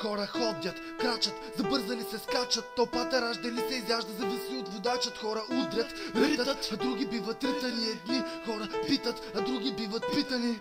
Хора ходят, крачат, забързали се скачат. Тълпата ражда ли се изяжда, зависи от водачът. Хора удрят, ритат, а други биват ритани. Едни хора питат, а други биват питани.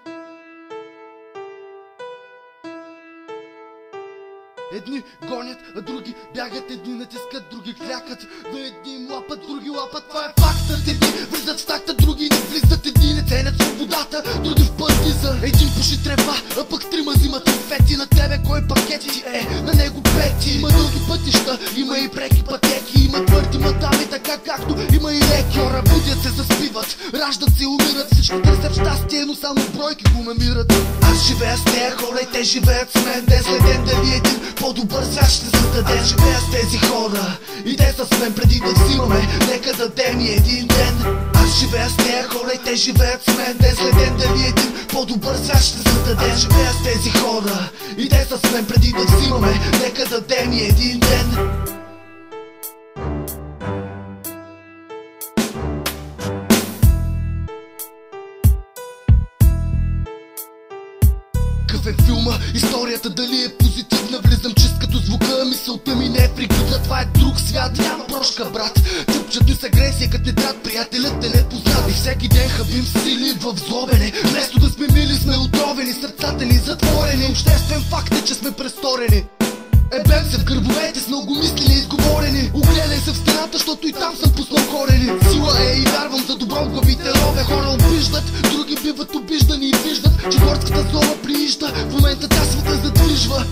Едни гонят, а други бягат. Едни натискат, други клякат. На едни им лапат, други лапат. Това е фактът. Едни влизат в такта, други не влизат. Едни не ценят свободата, други в партиза. Един пуши трева, а пък трима взимат инфети. На тебе кой пакет ти е, на него пети. Има дълги пътища, има и преки пътеки. Има твърди мадами, така както има и леки. Хора будят се, заспиват, раждат се, умират. Всички търсят щастие, но само бройки го намират. Аз живея с тея хора и те живеят с мен. Ден след ден дали един по-добър свят ще създаде. Живея с тези хора и те са с мен. Преди да взимаме, нека дадем и един ден. Аз живея с тея хора и те живеят с мен. Ден след ден дали един по-добър свят ще създаде. Живея с тези хора и те са с мен. Преди да взимаме, нека дадем и един ден. Какъв е филма, историята дали е позитивна? Влизам чист като звука, мисълта ми не е пригодна. Това е друг свят, няма прошка брат. Тъпчат ни с агресия, като не трябва приятелят те не познава. И всеки ден хабим сили в злобене. Вместо да сме мили, сме отровени, сърцата ни затворени. Обществен факт е, че сме престорени. Ебем се в гърбовете с много мисли неизговорени. Огледай се в стената, защото и там съм пуснал корени. Сила е и вярвам за добро в главите рове. Хора обиждат, други биват обиждани и виждат, че горската зона приижда. В момента тя света задвижва.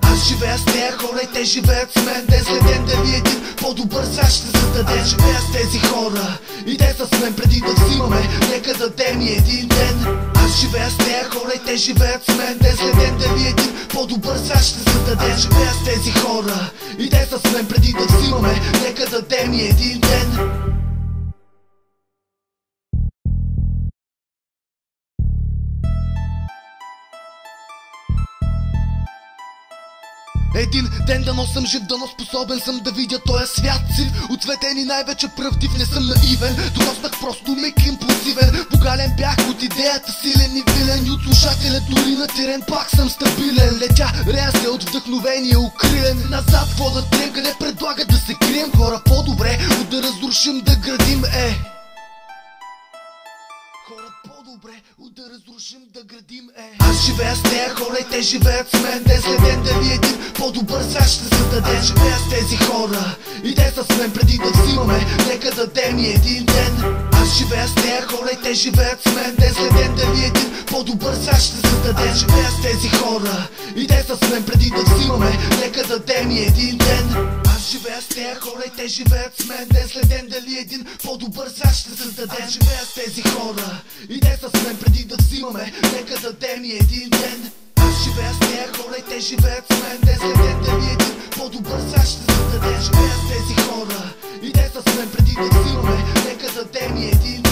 Аз живея с тея хора и те живеят с мен. Ден след ден дали един по-добър свят ще създаде. Живея с тези хора и те са с мен. Преди да взимаме, нека дадем и един ден. Аз живея с тея хора и те живеят с мен. Ден след ден дали един по-добър свят ще създаде. Живея с тези хора и те са с мен. Преди да взимаме, нека дадем и един ден. Един ден дано съм жив, дано способен съм да видя този свят сив. Отцветен и най-вече правдив, не съм наивен. Дороснах просто мек импулсивен. Погален бях от идеята, силен и вилен. И от слушателя дори на терен пак съм стабилен. Летя, рея се от вдъхновение, укрилен. Назад водът трем, къде предлагат да се крием. Хора по-добре от да разрушим, да градим Хора по-добре от да разрушим, да градим Аз живея с тея хора и те живеят с мен. Ден след ден дали един по-добър свят ще създаде. Живея с тези хора и те са с мен. Преди да взимаме, нека дадем и един ден. Аз живея с тея хора и те живеят с мен. Ден след ден дали един по-добър свят ще създаде. Живея с тези хора и те са с мен. Преди да взимаме, нека дадем и един ден. Аз живея с тея хора и те живеят с мен. Ден след ден дали един по-добър свят ще създаде. Живея с тези хора и те са с мен. Преди да взимаме, нека дадем и един ден. Аз живея с тея хора и те живеят с мен. Ден след ден дали един по-добър свят ще създаде. Живея с тези хора и те са с мен. Преди да взимаме, нека дадем и един ден.